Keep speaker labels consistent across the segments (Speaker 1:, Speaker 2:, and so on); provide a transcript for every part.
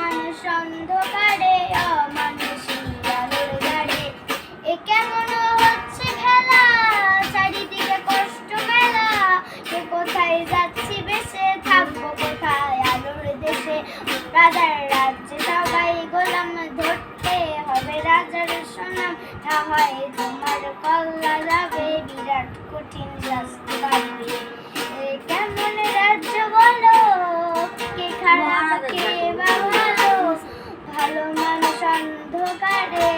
Speaker 1: মানুষ অন্ধকারে অমানুষী আলোর গাড়ে। এ কেমন হচ্ছে খেলা, চারিদিকে কষ্ট মেলা। কে কোথায় যাচ্ছি বেশে, থাকবো কোথায় আলোর দেশে। রাজার রাজ্যে সবাই গোলাম, ধরতে হবে রাজার সুনাম। না হয় তোমার কল্লা যাবে, বিরাট কঠিন শাস্তি পাবে। এ কেমন রাজ্য বলো, কে খারাপ কে বা ভালো। ভালো মানুষ অন্ধকারে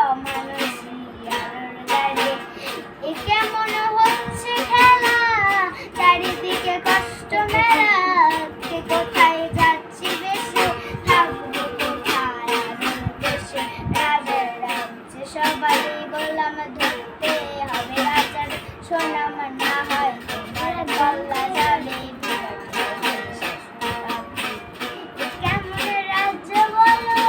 Speaker 1: অমানুষী আলোর গাড়ে। এ কেমন হচ্ছে খেলা, চারিদিকে কষ্ট মেলা। কে কোথায় যাচ্ছি বেশে, থাকবো কোথায় আলোর দেশে। রাজার রাজ্যে সবাই গোলাম, ধরতে হবে রাজার সুনাম। না হয় তোমার গলা যাবে, বিরাট কঠিন শাস্তি পাবে। এ কেমন রাজ্য বলো,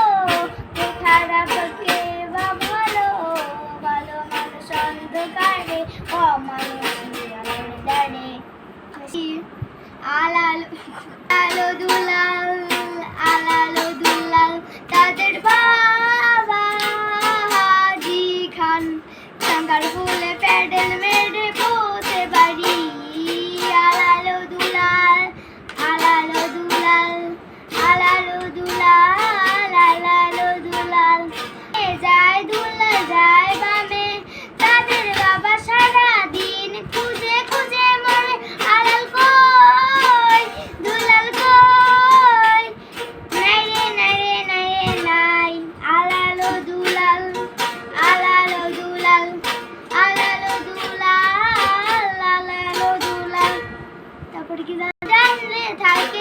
Speaker 1: কে খারাপ কে বা ভালো। ভালো মানুষ অন্ধকারে অমানুষী আলোর দাঁড়ে। আলালো আলো দুলাল, আলালো দুলাল তাদের বাবা হাজি খান। শঙ্কর ফুলে প্যাডেল মেরে পৌঁছে বাড়ি। আলালো দুলাল, আলালো দুলাল, আলালো দুলাল, আলালো দুলাল। এ যায় দুলাল যায় বামে, তাদের বাবা সারা দিন খুঁজে খুঁজে মরে। আলাল কই, দুলাল কই, নাই রে নাই রে নাই রে নাই। আলালো দুলাল, আলালো দুলাল, আলালো দুলাল, আলালো দুলাল। তারপরে কি জানলে থাকে